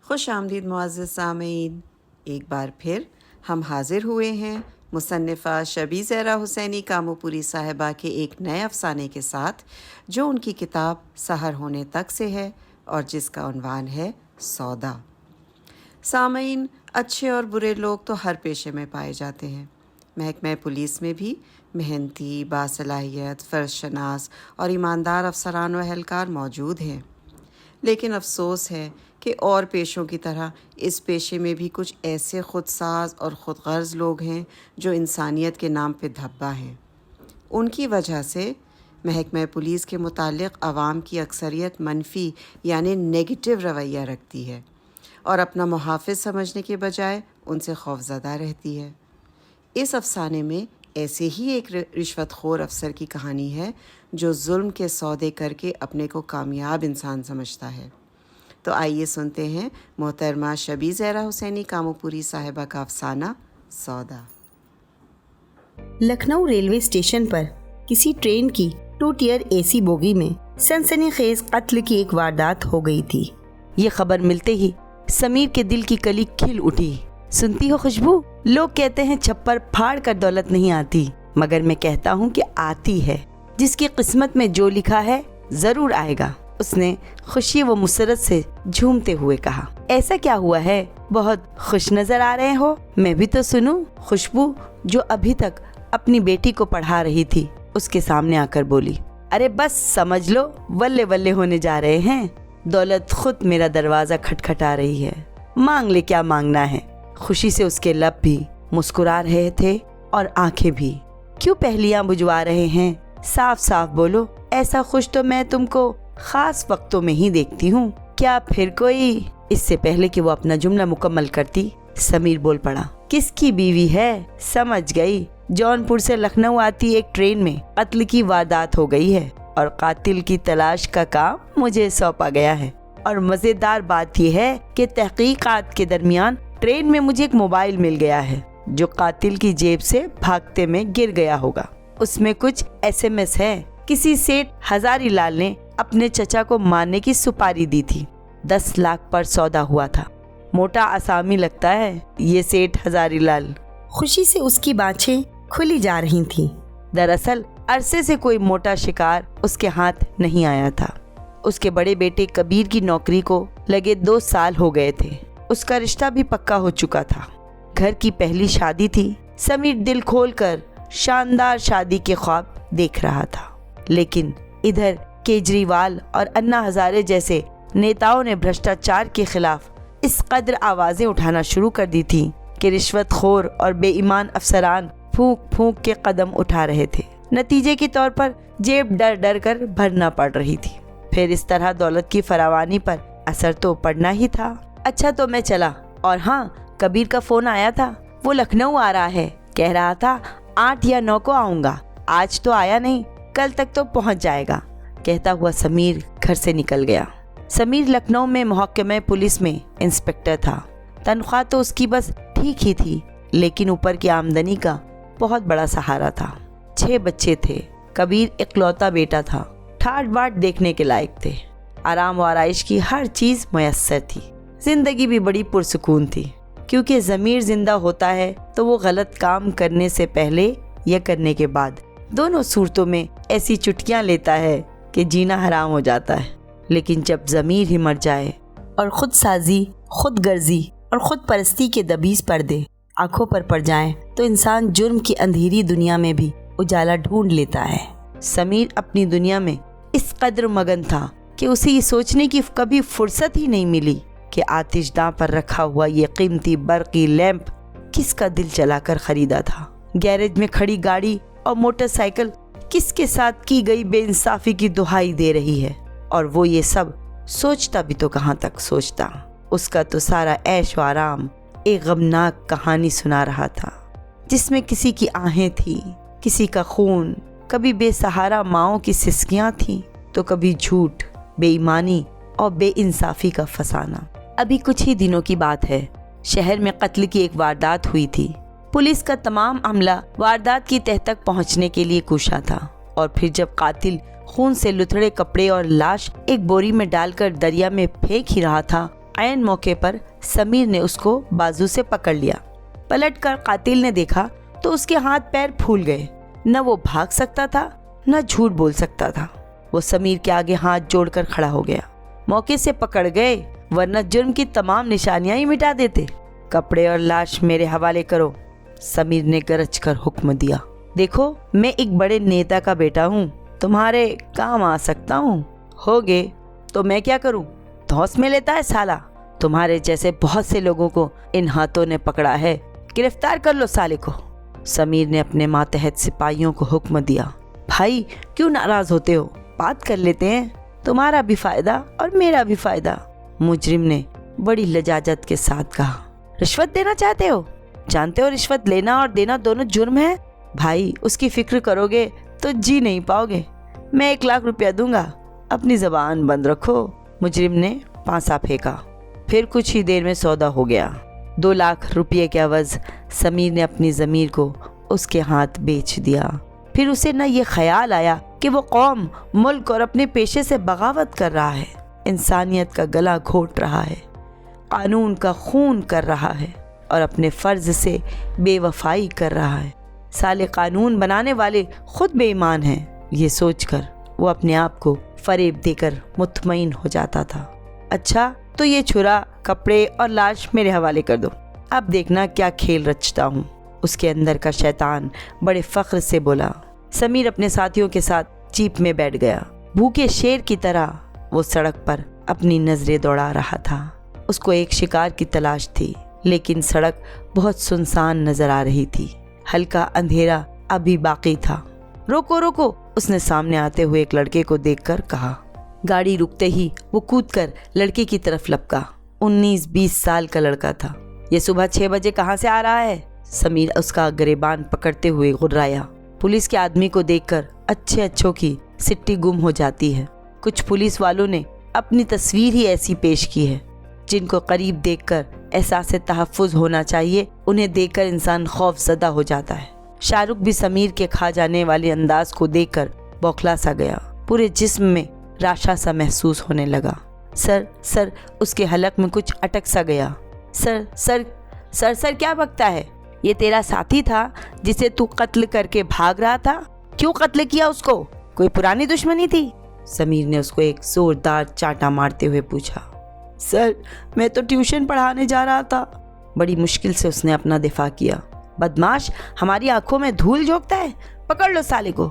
खुश आमदीद मुअज़्ज़िज़ सामीन। एक बार फिर हम हाजिर हुए हैं मुसन्निफ़ा शबी ज़हरा हुसैनी कामोपुरी साहिबा के एक नए अफ़साने के साथ, जो उनकी किताब सहर होने तक से है और जिसका उन्वान है सौदा। सामीन, अच्छे और बुरे लोग तो हर पेशे में पाए जाते हैं। महकमा पुलिस में भी मेहनती, बासलाहियत, फ़र्ज़शनास और ईमानदार अफसरान व एहलकार मौजूद हैं। लेकिन अफसोस है कि और पेशों की तरह इस पेशे में भी कुछ ऐसे खुदसाज और ख़ुदगर्ज़ लोग हैं जो इंसानियत के नाम पे धब्बा हैं। उनकी वजह से महकमा पुलिस के मुतालिक आवाम की अक्सरियत मनफी यानी नेगेटिव रवैया रखती है और अपना मुहाफ़िज़ समझने के बजाय उनसे खौफज़दा रहती है। इस अफसाने में ऐसे ही एक रिश्वतखोर अफसर की कहानी है जो जुल्म के सौदे करके अपने को कामयाब इंसान समझता है। तो आइए सुनते हैं मोहतरमा शबी ज़हरा हुसैनी कामोपुरी साहिबा का अफसाना सौदा। लखनऊ रेलवे स्टेशन पर किसी ट्रेन की 2 टियर AC बोगी में सनसनीखेज कत्ल की एक वारदात हो गई थी। ये खबर मिलते ही समीर के दिल की कली खिल उठी। सुनती हो खुशबू, लोग कहते हैं छप्पर फाड़ कर दौलत नहीं आती, मगर मैं कहता हूँ कि आती है। जिसकी किस्मत में जो लिखा है जरूर आएगा, उसने खुशी व मुसरत से झूमते हुए कहा। ऐसा क्या हुआ है? बहुत खुश नजर आ रहे हो। मैं भी तो सुनूं। खुशबू, जो अभी तक अपनी बेटी को पढ़ा रही थी, उसके सामने आकर बोली। अरे बस समझ लो, वल्ले वल्ले होने जा रहे हैं। दौलत खुद मेरा दरवाजा खटखटा रही है। मांग ले, क्या मांगना है। खुशी से उसके लब भी मुस्कुरा रहे थे और आंखें भी। क्यों पहलियां बुझवा रहे हैं? साफ साफ बोलो। ऐसा खुश तो मैं तुमको खास वक्तों में ही देखती हूँ। क्या फिर कोई? इससे पहले कि वो अपना जुमला मुकम्मल करती, समीर बोल पड़ा। किसकी बीवी है? समझ गई। जौनपुर से लखनऊ आती एक ट्रेन में कत्ल की वारदात हो गई है और कातिल की तलाश का काम मुझे सौंपा गया है। और मजेदार बात यह है कि तहकीकात के दरमियान ट्रेन में मुझे एक मोबाइल मिल गया है जो कातिल की जेब से भागते में गिर गया होगा। उसमें कुछ SMS है। किसी सेठ हजारी लाल ने अपने चचा को मारने की सुपारी दी थी। 10 लाख पर सौदा हुआ था। मोटा आसामी लगता है ये सेठ हजारी लाल। खुशी से उसकी बाँछें खुली जा रही थीं। दरअसल अरसे से कोई मोटा शिकार उसके हाथ नहीं आया था। उसके बड़े बेटे कबीर की नौकरी को लगे 2 साल हो गए थे। उसका रिश्ता भी पक्का हो चुका था। घर की पहली शादी थी। समीर दिल खोलकर शानदार शादी के ख्वाब देख रहा था। लेकिन इधर केजरीवाल और अन्ना हजारे जैसे नेताओं ने भ्रष्टाचार के खिलाफ इस कदर आवाजें उठाना शुरू कर दी थी कि रिश्वतखोर और बेईमान अफसरान फूंक फूंक के कदम उठा रहे थे। नतीजे के तौर पर जेब डर डर कर भरना पड़ रही थी। फिर इस तरह दौलत की फरावानी पर असर तो पड़ना ही था। अच्छा तो मैं चला। और हाँ, कबीर का फोन आया था। वो लखनऊ आ रहा है। कह रहा था 8 या 9 को आऊंगा। आज तो आया नहीं, कल तक तो पहुंच जाएगा। कहता हुआ समीर घर से निकल गया। समीर लखनऊ में महकमे पुलिस में इंस्पेक्टर था। तनख्वाह तो उसकी बस ठीक ही थी, लेकिन ऊपर की आमदनी का बहुत बड़ा सहारा था। 6 बच्चे थे। कबीर इकलौता बेटा था। ठाट बाट देखने के लायक थे। आराम व आराइश की हर चीज मुयस्सर थी। जिंदगी भी बड़ी पुरसुकून थी, क्योंकि ज़मीर जिंदा होता है तो वो गलत काम करने से पहले या करने के बाद दोनों सूरतों में ऐसी चुटकियां लेता है कि जीना हराम हो जाता है। लेकिन जब ज़मीर ही मर जाए और खुद साजी, खुद गर्जी और खुद परस्ती के दबीज पर्दे आंखों पर पड़ जाएं, तो इंसान जुर्म की अंधेरी दुनिया में भी उजाला ढूंढ लेता है। समीर अपनी दुनिया में इस कदर मगन था कि उसे ये सोचने की कभी फुर्सत ही नहीं मिली कि आतिशदां पर रखा हुआ ये कीमती बरकी लैंप किसका दिल जलाकर खरीदा था। गैरेज में खड़ी गाड़ी और मोटरसाइकिल किसके साथ की गई बेइंसाफी की दुहाई दे रही है। और वो ये सब सोचता भी तो कहाँ तक सोचता। उसका तो सारा ऐश व आराम एक गमनाक कहानी सुना रहा था, जिसमें किसी की आहें थी, किसी का खून, कभी बेसहारा माओं की सिसकियां थी, तो कभी झूठ, बेईमानी और बेइंसाफी का फसाना। अभी कुछ ही दिनों की बात है। शहर में कत्ल की एक वारदात हुई थी। पुलिस का तमाम अमला वारदात की तह तक पहुंचने के लिए कूशा था। और फिर जब कातिल खून से लुथड़े कपड़े और लाश एक बोरी में डालकर दरिया में फेंक ही रहा था, ऐन मौके पर समीर ने उसको बाजू से पकड़ लिया। पलटकर कातिल ने देखा तो उसके हाथ पैर फूल गए। न वो भाग सकता था न झूठ बोल सकता था। वो समीर के आगे हाथ जोड़कर खड़ा हो गया। मौके से पकड़ गए, वरना जुर्म की तमाम निशानियां ही मिटा देते। कपड़े और लाश मेरे हवाले करो, समीर ने गरज कर हुक्म दिया। देखो, मैं एक बड़े नेता का बेटा हूँ, तुम्हारे काम आ सकता हूँ। होगे तो मैं क्या करूँ? धौंस में लेता है साला। तुम्हारे जैसे बहुत से लोगों को इन हाथों ने पकड़ा है, गिरफ्तार कर लो साले को। समीर ने अपने मातहत सिपाहियों को हुक्म दिया। भाई क्यों नाराज होते हो, बात कर लेते हैं, तुम्हारा भी फायदा और मेरा भी फायदा, मुजरिम ने बड़ी लजाजत के साथ कहा। रिश्वत देना चाहते हो? जानते हो रिश्वत लेना और देना दोनों जुर्म है। भाई उसकी फिक्र करोगे तो जी नहीं पाओगे। मैं 1 लाख रुपया दूंगा, अपनी जबान बंद रखो। मुजरिम ने पांसा फेंका। फिर कुछ ही देर में सौदा हो गया। 2 लाख रुपये के अवज समीर ने अपनी ज़मीर को उसके हाथ बेच दिया। फिर उसे न ये ख्याल आया कि वो कौम, मुल्क और अपने पेशे से बगावत कर रहा है, इंसानियत का गला घोट रहा है, कानून का खून कर रहा है और अपने फ़र्ज से बेवफाई कर रहा है। साले कानून बनाने वाले खुद बेईमान हैं, ये सोचकर वो अपने आप को फरेब देकर मुतमईन हो जाता था। अच्छा, तो ये छुरा, कपड़े और लाश मेरे हवाले कर दो, अब देखना क्या खेल रचता हूँ। उसके अंदर का शैतान बड़े फ़ख्र से बोला। समीर अपने साथियों के साथ जीप में बैठ गया। भूखे शेर की तरह वो सड़क पर अपनी नजरें दौड़ा रहा था। उसको एक शिकार की तलाश थी, लेकिन सड़क बहुत सुनसान नजर आ रही थी। हल्का अंधेरा अभी बाकी था। रोको रोको, उसने सामने आते हुए एक लड़के को देखकर कहा। गाड़ी रुकते ही वो कूदकर लड़के की तरफ लपका। 19-20 साल का लड़का था। ये सुबह 6 बजे कहाँ से आ रहा है? समीर उसका गिरेबान पकड़ते हुए गुर्राया। पुलिस के आदमी को देखकर अच्छों की सिट्टी गुम हो जाती है। कुछ पुलिस वालों ने अपनी तस्वीर ही ऐसी पेश की है, जिनको करीब देखकर एहसास तहफ़्फ़ुज़ होना चाहिए, उन्हें देखकर इंसान खौफज़दा हो जाता है। शाहरुख भी समीर के खा जाने वाले अंदाज को देखकर बौखला सा गया। पूरे जिस्म में राशा सा महसूस होने लगा। सर, उसके हलक में कुछ अटक सा गया। सर क्या बकता है? ये तेरा साथी था जिसे तू कत्ल करके भाग रहा था। क्यों कत्ल किया उसको? कोई पुरानी दुश्मनी थी? समीर ने उसको एक जोरदार चांटा मारते हुए पूछा। सर, मैं तो ट्यूशन पढ़ाने जा रहा था। बड़ी मुश्किल से उसने अपना दिफा किया। बदमाश, हमारी आंखों में धूल झोंकता है, पकड़ लो साले को,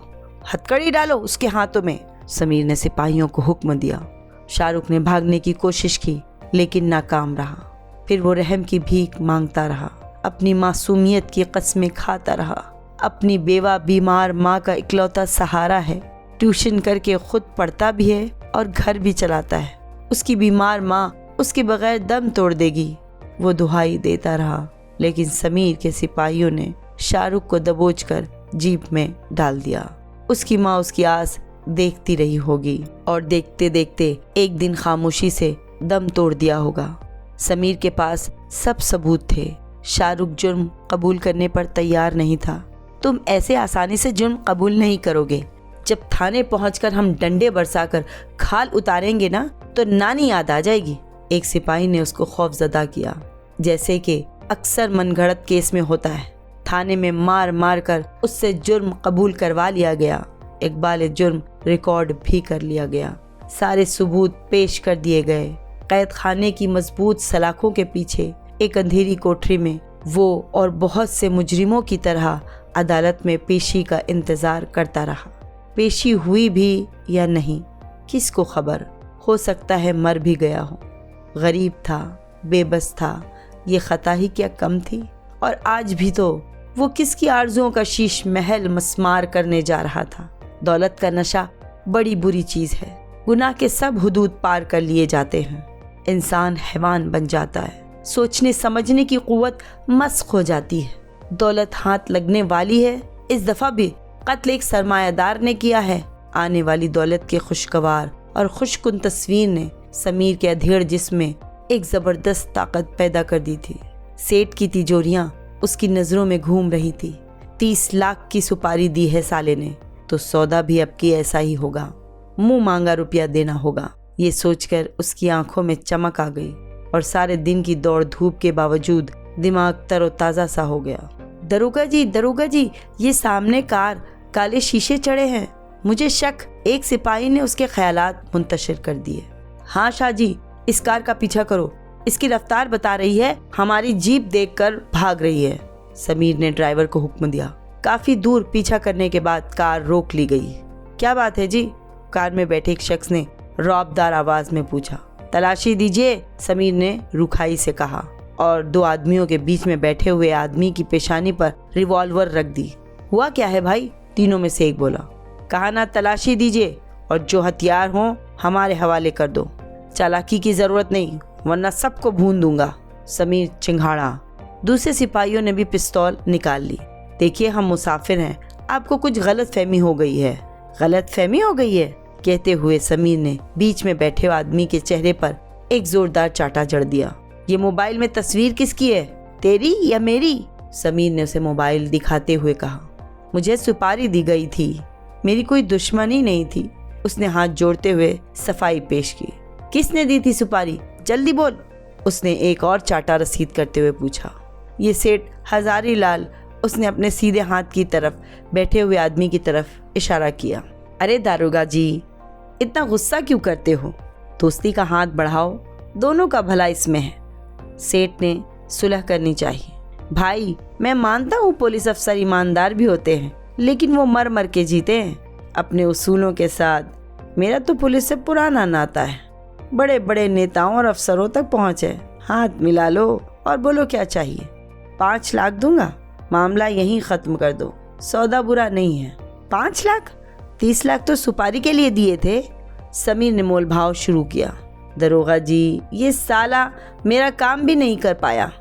हथकड़ी डालो उसके हाथों में, समीर ने सिपाहियों को हुक्म दिया। शाहरुख ने भागने की कोशिश की, लेकिन नाकाम रहा। फिर वो रहम की भीख मांगता रहा, अपनी मासूमियत की कस्में खाता रहा। अपनी बेवा बीमार माँ का इकलौता सहारा है। ट्यूशन करके खुद पढ़ता भी है और घर भी चलाता है। उसकी बीमार माँ उसके बगैर दम तोड़ देगी, वो दुहाई देता रहा। लेकिन समीर के सिपाहियों ने शाहरुख को दबोचकर जीप में डाल दिया। उसकी माँ उसकी आस देखती रही होगी और देखते देखते एक दिन खामोशी से दम तोड़ दिया होगा। समीर के पास सब सबूत थे। शाहरुख जुर्म कबूल करने पर तैयार नहीं था। तुम ऐसे आसानी से जुर्म कबूल नहीं करोगे। जब थाने पहुंचकर हम डंडे बरसाकर खाल उतारेंगे ना, तो नानी याद आ जाएगी। एक सिपाही ने उसको खौफजदा किया, जैसे कि अक्सर मनगढ़ंत केस में होता है। थाने में मार मार कर उससे जुर्म कबूल करवा लिया गया। इकबाल जुर्म रिकॉर्ड भी कर लिया गया। सारे सबूत पेश कर दिए गए। कैद खाने की मजबूत सलाखों के पीछे एक अंधेरी कोठरी में वो और बहुत से मुजरिमों की तरह अदालत में पेशी का इंतजार करता रहा। पेशी हुई भी या नहीं, किसको खबर। हो सकता है मर भी गया हो। गरीब था, बेबस था, ये खता ही क्या कम थी। और आज भी तो वो किसकी आरजुओं का शीश महल मस्मार करने जा रहा था। दौलत का नशा बड़ी बुरी चीज है। गुनाह के सब हुदूद पार कर लिए जाते हैं। इंसान हैवान बन जाता है। सोचने समझने की कुव्वत मस्क हो जाती है। दौलत हाथ लगने वाली है। इस दफा भी कत्ल एक सरमायादार ने किया है। आने वाली दौलत के खुशगवार और खुशकुन तस्वीर ने समीर के अधेड़ जिस्म में एक जबरदस्त ताकत पैदा कर दी थी। सेठ की तिजोरियां उसकी नजरों में घूम रही थी। 30 लाख की सुपारी दी है साले ने, तो सौदा भी अब की ऐसा ही होगा। मुंह मांगा रुपया देना होगा। ये सोचकर उसकी आंखों में चमक आ गई। और सारे दिन की दौड़ धूप के बावजूद दिमाग तरोताज़ा सा हो गया। दरोगा जी, ये सामने कार, काले शीशे चढ़े हैं। मुझे शक, एक सिपाही ने उसके ख्यालात मुंतशिर कर दिए। हाँ शाहजी, इस कार का पीछा करो, इसकी रफ्तार बता रही है हमारी जीप देखकर भाग रही है। समीर ने ड्राइवर को हुक्म दिया। काफी दूर पीछा करने के बाद कार रोक ली गई। क्या बात है जी? कार में बैठे एक शख्स ने रौबदार आवाज में पूछा। तलाशी दीजिए, समीर ने रुखाई से कहा और दो आदमियों के बीच में बैठे हुए आदमी की पेशानी पर रिवॉल्वर रख दी। हुआ क्या है भाई? तीनों में से एक बोला। कहा ना तलाशी दीजिए और जो हथियार हो हमारे हवाले कर दो। चालाकी की जरूरत नहीं, वरना सबको भून दूंगा, समीर चिंघाड़ा। दूसरे सिपाहियों ने भी पिस्तौल निकाल ली। देखिए, हम मुसाफिर हैं, आपको कुछ गलत फहमी हो गई है। गलत फहमी हो गई है, कहते हुए समीर ने बीच में बैठे आदमी के चेहरे पर एक जोरदार चाटा जड़ दिया। ये मोबाइल में तस्वीर किसकी है, तेरी या मेरी? समीर ने उसे मोबाइल दिखाते हुए कहा। मुझे सुपारी दी गई थी, मेरी कोई दुश्मनी नहीं थी। उसने हाथ जोड़ते हुए सफाई पेश की। किसने दी थी सुपारी, जल्दी बोल, उसने एक और चाटा रसीद करते हुए पूछा। ये सेठ हजारी लाल, उसने अपने सीधे हाथ की तरफ बैठे हुए आदमी की तरफ इशारा किया। अरे दारोगा जी, इतना गुस्सा क्यों करते हो? दोस्ती का हाथ बढ़ाओ, दोनों का भला इसमें है। सेठ ने सुलह करनी चाहिए। भाई, मैं मानता हूँ पुलिस अफसर ईमानदार भी होते हैं, लेकिन वो मर मर के जीते हैं अपने उसूलों के साथ। मेरा तो पुलिस से पुराना नाता है, बड़े बड़े नेताओं और अफसरों तक पहुँचे। हाथ मिला लो और बोलो क्या चाहिए। 5 लाख दूंगा, मामला यहीं ख़त्म कर दो, सौदा बुरा नहीं है। 5 लाख? 30 लाख तो सुपारी के लिए दिए थे। समीर ने मोल भाव शुरू किया। दरोगा जी, ये साला मेरा काम भी नहीं कर पाया।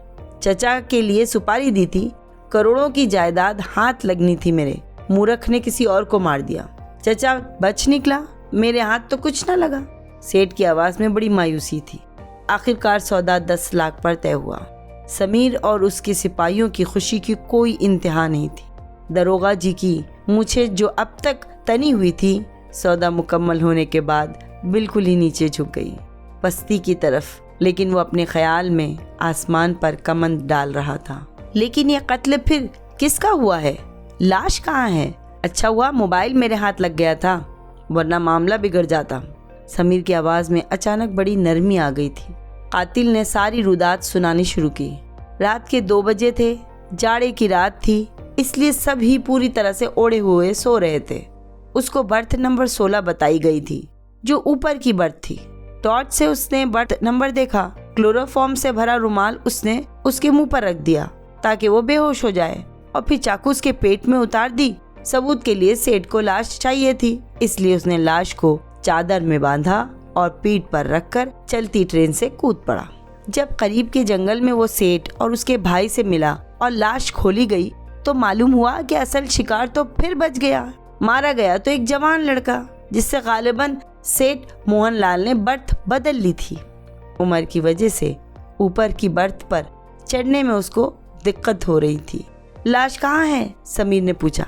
चचा के लिए सुपारी दी थी, करोड़ों की जायदाद हाथ लगनी थी मेरे। मूर्ख ने किसी और को मार दिया। चचा बच निकला, मेरे हाथ तो कुछ ना लगा। सेठ की आवाज़ में बड़ी मायूसी थी। आखिरकार सौदा 10 लाख पर तय हुआ। समीर और उसके सिपाहियों की खुशी की कोई इंतहा नहीं थी। दरोगा जी की मूछें जो अब तक तनी हुई थी, सौदा मुकम्मल होने के बाद बिल्कुल ही नीचे झुक गई, पस्ती की तरफ। लेकिन वो अपने ख्याल में आसमान पर कमंद डाल रहा था। लेकिन ये कत्ल फिर किसका हुआ है? लाश कहाँ है? अच्छा हुआ मोबाइल मेरे हाथ लग गया था, वरना मामला बिगड़ जाता। समीर की आवाज़ में अचानक बड़ी नरमी आ गई थी। कातिल ने सारी रुदात सुनानी शुरू की। रात के 2 बजे थे, जाड़े की रात थी, इसलिए सभी पूरी तरह से ओढ़े हुए सो रहे थे। उसको बर्थ नंबर 16 बताई गई थी, जो ऊपर की बर्थ थी। टॉर्च से उसने बर्थ नंबर देखा। क्लोरोफॉर्म से भरा रुमाल उसने उसके मुंह पर रख दिया ताकि वो बेहोश हो जाए, और फिर चाकू उसके पेट में उतार दी। सबूत के लिए सेठ को लाश चाहिए थी, इसलिए उसने लाश को चादर में बांधा और पीठ पर रखकर चलती ट्रेन से कूद पड़ा। जब करीब के जंगल में वो सेठ और उसके भाई से मिला और लाश खोली गई, तो मालूम हुआ कि असल शिकार तो फिर बच गया। मारा गया तो एक जवान लड़का, जिससे गालिबन सेठ मोहनलाल ने बर्थ बदल ली थी। उम्र की वजह से ऊपर की बर्थ पर चढ़ने में उसको दिक्कत हो रही थी। लाश कहाँ है? समीर ने पूछा।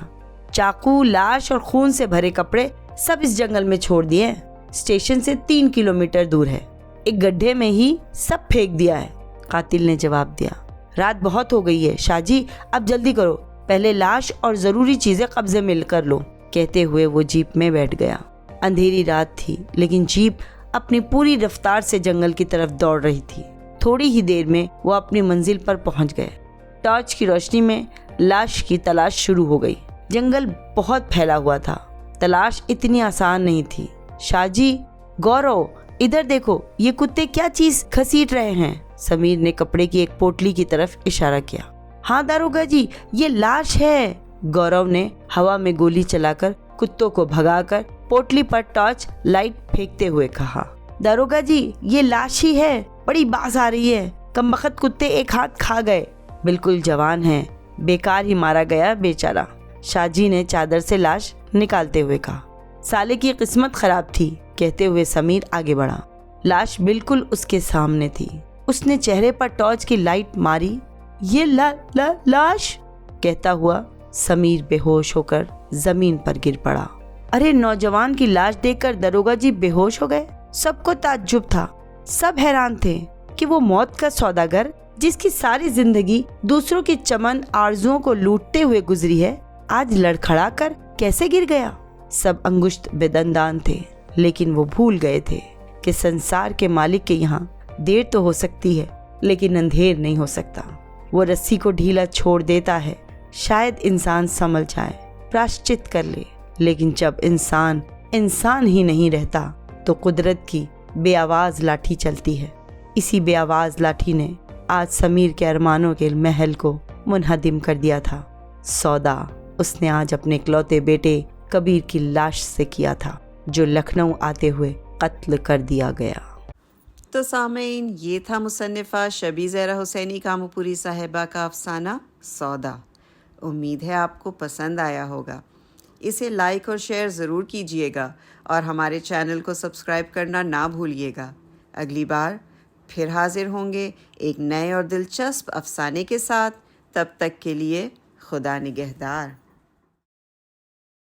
चाकू, लाश और खून से भरे कपड़े सब इस जंगल में छोड़ दिए। स्टेशन से 3 किलोमीटर दूर है, एक गड्ढे में ही सब फेंक दिया है, कातिल ने जवाब दिया। रात बहुत हो गई है शाहजी, अब जल्दी करो, पहले लाश और जरूरी चीजें कब्जे में कर लो, कहते हुए वो जीप में बैठ गया। अंधेरी रात थी, लेकिन जीप अपनी पूरी रफ्तार से जंगल की तरफ दौड़ रही थी। थोड़ी ही देर में वो अपनी मंजिल पर पहुंच गए। टॉर्च की रोशनी में लाश की तलाश शुरू हो गई। जंगल बहुत फैला हुआ था, तलाश इतनी आसान नहीं थी। शाहजी, गौरव, इधर देखो, ये कुत्ते क्या चीज घसीट रहे हैं? समीर ने कपड़े की एक पोटली की तरफ इशारा किया। हाँ दारोगा जी, ये लाश है, गौरव ने हवा में गोली चलाकर कुत्तों को भगाकर पोटली पर टॉर्च लाइट फेंकते हुए कहा। दारोगा जी, ये लाश ही है, बड़ी बाज आ रही है, कमबख्त कुत्ते एक हाथ खा गए। बिल्कुल जवान है, बेकार ही मारा गया बेचारा, शाहजी ने चादर से लाश निकालते हुए कहा। साले की किस्मत खराब थी, कहते हुए समीर आगे बढ़ा। लाश बिल्कुल उसके सामने थी। उसने चेहरे पर टॉर्च की लाइट मारी। ये लाश, कहता हुआ समीर बेहोश होकर जमीन पर गिर पड़ा। अरे, नौजवान की लाश देखकर दरोगा जी बेहोश हो गए। सबको ताज्जुब था, सब हैरान थे कि वो मौत का सौदागर जिसकी सारी जिंदगी दूसरों की चमन आरजुओं को लूटते हुए गुजरी है, आज लड़खड़ा कर कैसे गिर गया। सब अंगुष्ठ बेदंदान थे, लेकिन वो भूल गए थे कि संसार के मालिक के यहाँ देर तो हो सकती है, लेकिन अंधेर नहीं हो सकता। वो रस्सी को ढीला छोड़ देता है, शायद इंसान संभल जाए, प्रायश्चित कर ले। लेकिन जब इंसान इंसान ही नहीं रहता तो कुदरत की बेआवाज लाठी चलती है। इसी बेआवाज लाठी ने आज समीर के अरमानों के महल को मुनहदिम कर दिया था। सौदा उसने आज अपने इकलौते बेटे कबीर की लाश से किया था, जो लखनऊ आते हुए कत्ल कर दिया गया। तो सामीन, ये था मुसन्निफ़ा शबी ज़हरा हुसैनी कामोपुरी साहिबा का अफ़साना सौदा। उम्मीद है आपको पसंद आया होगा। इसे लाइक और शेयर ज़रूर कीजिएगा और हमारे चैनल को सब्सक्राइब करना ना भूलिएगा। अगली बार फिर हाजिर होंगे एक नए और दिलचस्प अफ़साने के साथ। तब तक के लिए खुदा निगहदार।